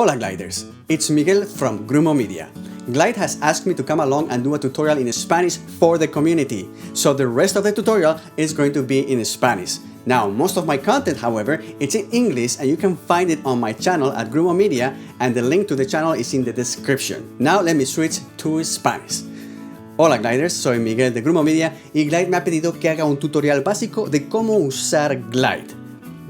Hola Gliders, it's Miguel from Grumo Media. Glide has asked me to come along and do a tutorial in Spanish for the community, so the rest of the tutorial is going to be in Spanish. Now, most of my content, however, it's in English and you can find it on my channel at Grumo Media, and the link to the channel is in the description. Now let me switch to Spanish. Hola Gliders, soy Miguel de Grumo Media y Glide me ha pedido que haga un tutorial básico de cómo usar Glide.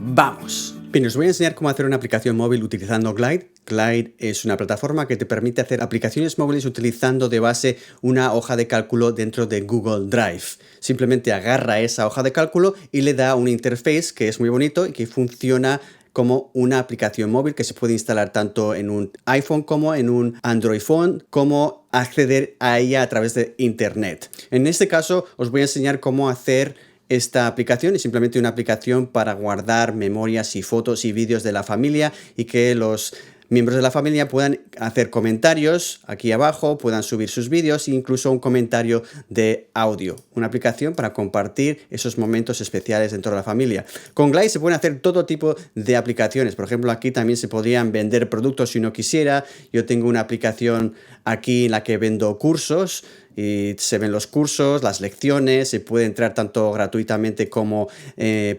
¡Vamos! Bien, os voy a enseñar cómo hacer una aplicación móvil utilizando Glide. Glide es una plataforma que te permite hacer aplicaciones móviles utilizando de base una hoja de cálculo dentro de Google Drive. Simplemente agarra esa hoja de cálculo y le da un interface que es muy bonito y que funciona como una aplicación móvil que se puede instalar tanto en un iPhone como en un Android phone, como acceder a ella a través de Internet. En este caso os voy a enseñar cómo hacer esta aplicación. Es simplemente una aplicación para guardar memorias y fotos y vídeos de la familia y que los miembros de la familia puedan hacer comentarios aquí abajo, puedan subir sus vídeos e incluso un comentario de audio. Una aplicación para compartir esos momentos especiales dentro de la familia. Con Glide se pueden hacer todo tipo de aplicaciones. Por ejemplo, aquí también se podrían vender productos si uno quisiera. Yo tengo una aplicación aquí en la que vendo cursos y se ven los cursos, las lecciones, se puede entrar tanto gratuitamente como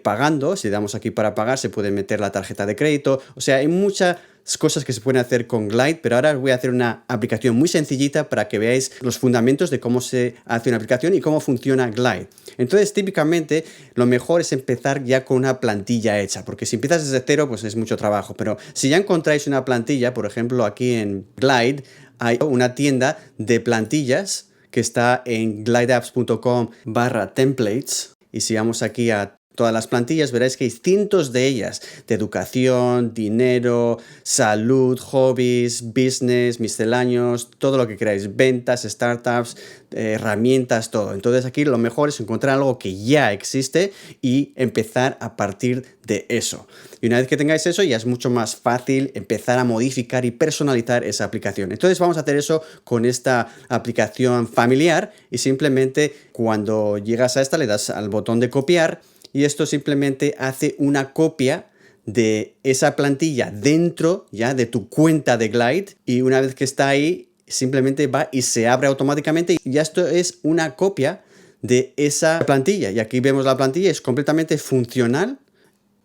pagando. Si damos aquí para pagar, se puede meter la tarjeta de crédito. O sea, hay muchas cosas que se pueden hacer con Glide, pero ahora os voy a hacer una aplicación muy sencillita para que veáis los fundamentos de cómo se hace una aplicación y cómo funciona Glide. Entonces, típicamente, lo mejor es empezar ya con una plantilla hecha, porque si empiezas desde cero, pues es mucho trabajo. Pero si ya encontráis una plantilla, por ejemplo, aquí en Glide hay una tienda de plantillas que está en glideapps.com/templates, y si vamos aquí a todas las plantillas, veréis que hay cientos de ellas, de educación, dinero, salud, hobbies, business, misceláneos, todo lo que queráis, ventas, startups, herramientas, todo. Entonces aquí lo mejor es encontrar algo que ya existe y empezar a partir de eso. Y una vez que tengáis eso, ya es mucho más fácil empezar a modificar y personalizar esa aplicación. Entonces vamos a hacer eso con esta aplicación familiar y simplemente cuando llegas a esta le das al botón de copiar y esto simplemente hace una copia de esa plantilla dentro ya de tu cuenta de Glide, y una vez que está ahí simplemente va y se abre automáticamente y ya esto es una copia de esa plantilla. Y aquí vemos la plantilla, es completamente funcional.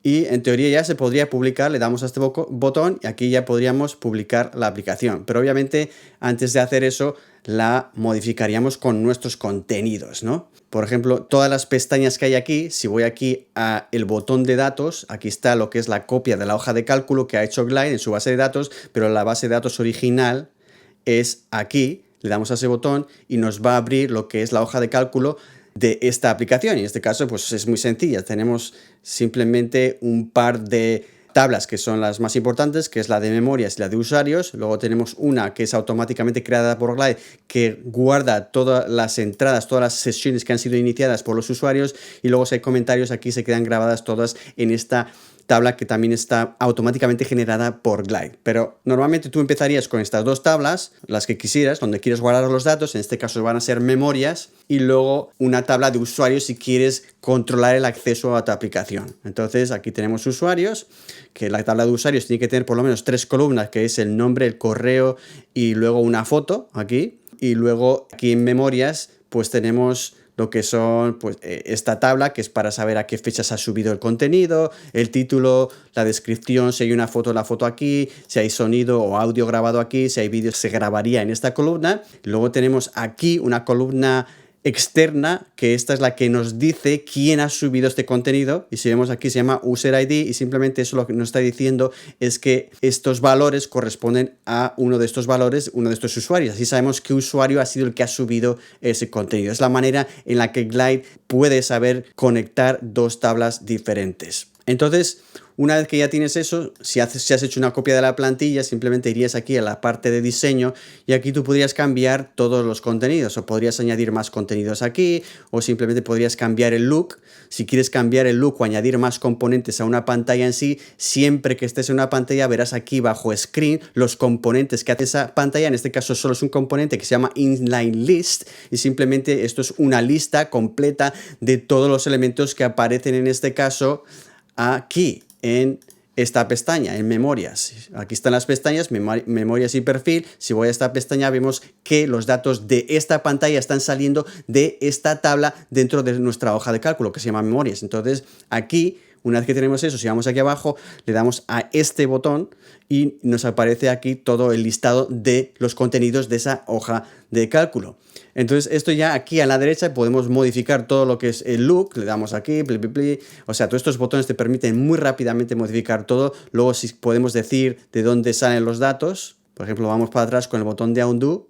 Y en teoría ya se podría publicar, le damos a este botón y aquí ya podríamos publicar la aplicación. Pero obviamente antes de hacer eso la modificaríamos con nuestros contenidos, ¿no? Por ejemplo, todas las pestañas que hay aquí, si voy aquí a el botón de datos, aquí está lo que es la copia de la hoja de cálculo que ha hecho Glide en su base de datos, pero la base de datos original es aquí. Le damos a ese botón y nos va a abrir lo que es la hoja de cálculo de esta aplicación. Y en este caso pues es muy sencilla. Tenemos simplemente un par de tablas que son las más importantes, que es la de memorias y la de usuarios. Luego tenemos una que es automáticamente creada por Glide, que guarda todas las entradas, todas las sesiones que han sido iniciadas por los usuarios, y luego si hay comentarios aquí se quedan grabadas todas en esta tabla que también está automáticamente generada por Glide. Pero normalmente tú empezarías con estas dos tablas, las que quisieras, donde quieres guardar los datos. En este caso van a ser memorias, y luego una tabla de usuarios si quieres controlar el acceso a tu aplicación. Entonces aquí tenemos usuarios, que la tabla de usuarios tiene que tener por lo menos 3 columnas, que es el nombre, el correo y luego una foto aquí. Y luego aquí en memorias pues tenemos lo que son pues, esta tabla, que es para saber a qué fechas ha subido el contenido, el título, la descripción, si hay una foto, la foto aquí, si hay sonido o audio grabado aquí, si hay vídeo se grabaría en esta columna. Luego tenemos aquí una columna externa, que esta es la que nos dice quién ha subido este contenido, y si vemos aquí se llama User ID, y simplemente eso lo que nos está diciendo es que estos valores corresponden a uno de estos valores, uno de estos usuarios. Así sabemos qué usuario ha sido el que ha subido ese contenido. Es la manera en la que Glide puede saber conectar dos tablas diferentes. Entonces, una vez que ya tienes eso, si has hecho una copia de la plantilla, simplemente irías aquí a la parte de diseño y aquí tú podrías cambiar todos los contenidos, o podrías añadir más contenidos aquí, o simplemente podrías cambiar el look. Si quieres cambiar el look o añadir más componentes a una pantalla en sí, siempre que estés en una pantalla verás aquí bajo Screen los componentes que hace esa pantalla. En este caso solo es un componente que se llama Inline List, y simplemente esto es una lista completa de todos los elementos que aparecen en este caso aquí en esta pestaña en memorias. Aquí están las pestañas, memorias y perfil. Si voy a esta pestaña, vemos que los datos de esta pantalla están saliendo de esta tabla dentro de nuestra hoja de cálculo, que se llama memorias. Entonces, aquí, una vez que tenemos eso, si vamos aquí abajo, le damos a este botón y nos aparece aquí todo el listado de los contenidos de esa hoja de cálculo. Entonces, esto ya aquí a la derecha podemos modificar todo lo que es el look, le damos aquí, o sea, todos estos botones te permiten muy rápidamente modificar todo. Luego, si podemos decir de dónde salen los datos, por ejemplo, vamos para atrás con el botón de undo,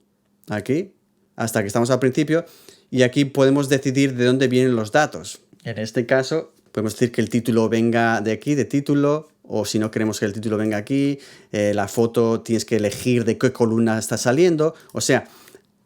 aquí, hasta que estamos al principio, y aquí podemos decidir de dónde vienen los datos. En este caso, podemos decir que el título venga de aquí, de título, o si no queremos que el título venga aquí, la foto tienes que elegir de qué columna está saliendo, o sea,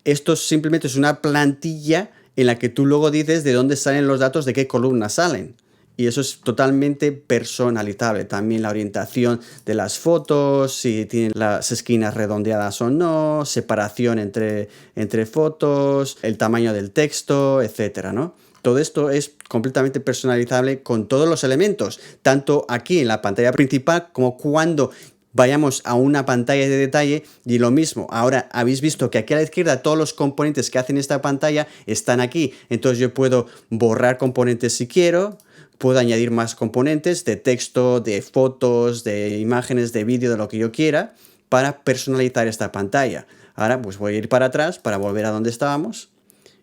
esto simplemente es una plantilla en la que tú luego dices de dónde salen los datos, de qué columna salen. Y eso es totalmente personalizable. También la orientación de las fotos, si tienen las esquinas redondeadas o no, separación entre fotos, el tamaño del texto, etcétera, ¿no? Todo esto es completamente personalizable con todos los elementos, tanto aquí en la pantalla principal como cuando vayamos a una pantalla de detalle. Y lo mismo, ahora habéis visto que aquí a la izquierda todos los componentes que hacen esta pantalla están aquí. Entonces yo puedo borrar componentes si quiero, puedo añadir más componentes de texto, de fotos, de imágenes, de vídeo, de lo que yo quiera para personalizar esta pantalla. Ahora pues voy a ir para atrás para volver a donde estábamos.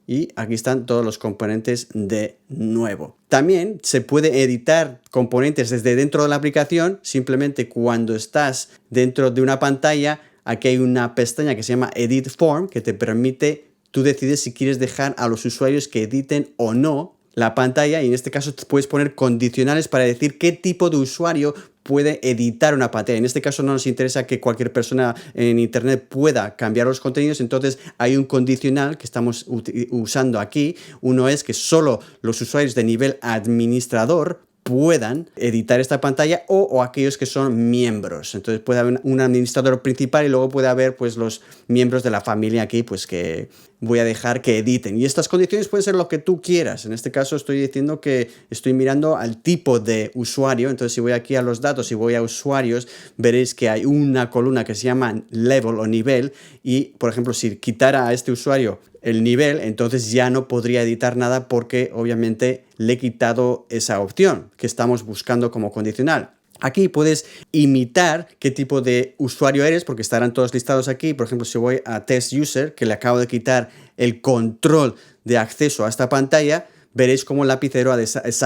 Y aquí están todos los componentes de nuevo. También se puede editar componentes desde dentro de la aplicación. Simplemente cuando estás dentro de una pantalla, aquí hay una pestaña que se llama Edit Form, que te permite, tú decides si quieres dejar a los usuarios que editen o no la pantalla, y en este caso puedes poner condicionales para decir qué tipo de usuario puede editar una pantalla. En este caso no nos interesa que cualquier persona en internet pueda cambiar los contenidos, entonces hay un condicional que estamos usando aquí. Uno es que solo los usuarios de nivel administrador puedan editar esta pantalla o aquellos que son miembros. Entonces puede haber un administrador principal y luego puede haber pues los miembros de la familia aquí pues que voy a dejar que editen. Y estas condiciones pueden ser lo que tú quieras. En este caso estoy diciendo que estoy mirando al tipo de usuario. Entonces si voy aquí a los datos y voy a usuarios, veréis que hay una columna que se llama level o nivel, y por ejemplo si quitara a este usuario el nivel, entonces ya no podría editar nada porque obviamente le he quitado esa opción que estamos buscando como condicional. Aquí puedes imitar qué tipo de usuario eres porque estarán todos listados aquí. Por ejemplo, si voy a Test User, que le acabo de quitar el control de acceso a esta pantalla, veréis cómo el lapicero ha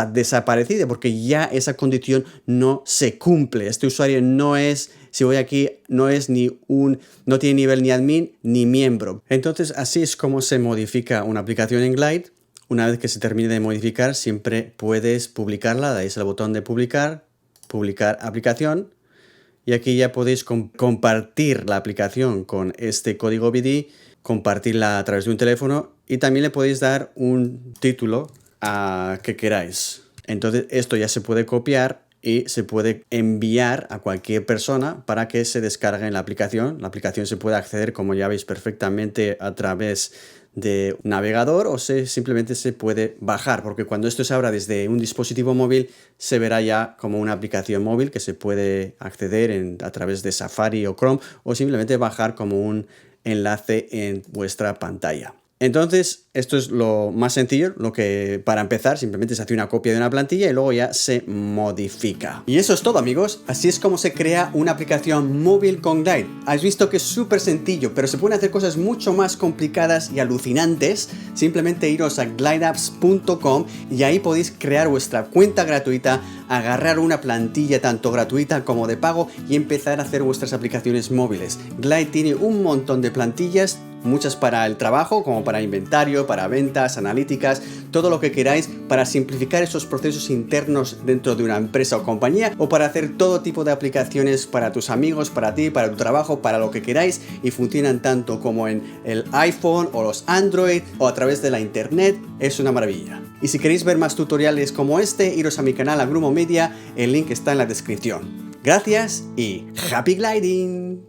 desaparecido porque ya esa condición no se cumple. Este usuario no es, si voy aquí, no tiene nivel ni admin ni miembro. Entonces, así es como se modifica una aplicación en Glide. Una vez que se termine de modificar, siempre puedes publicarla. Dais al botón de publicar aplicación. Y aquí ya podéis compartir la aplicación con este código BD, compartirla a través de un teléfono y también le podéis dar un título que queráis. Entonces esto ya se puede copiar y se puede enviar a cualquier persona para que se descargue en la aplicación. La aplicación se puede acceder, como ya veis perfectamente, a través de un navegador o simplemente se puede bajar, porque cuando esto se abra desde un dispositivo móvil se verá ya como una aplicación móvil que se puede acceder a través de Safari o Chrome o simplemente bajar como un enlace en vuestra pantalla. Entonces, esto es lo más sencillo, lo que para empezar simplemente se hace una copia de una plantilla y luego ya se modifica. Y eso es todo, amigos. Así es como se crea una aplicación móvil con Glide. Has visto que es súper sencillo, pero se pueden hacer cosas mucho más complicadas y alucinantes. Simplemente iros a glideapps.com y ahí podéis crear vuestra cuenta gratuita, agarrar una plantilla tanto gratuita como de pago y empezar a hacer vuestras aplicaciones móviles. Glide tiene un montón de plantillas, muchas para el trabajo, como para inventario, para ventas, analíticas, todo lo que queráis para simplificar esos procesos internos dentro de una empresa o compañía, o para hacer todo tipo de aplicaciones para tus amigos, para ti, para tu trabajo, para lo que queráis, y funcionan tanto como en el iPhone o los Android o a través de la internet. Es una maravilla. Y si queréis ver más tutoriales como este, iros a mi canal Agrumo Media, el link está en la descripción. Gracias y happy gliding.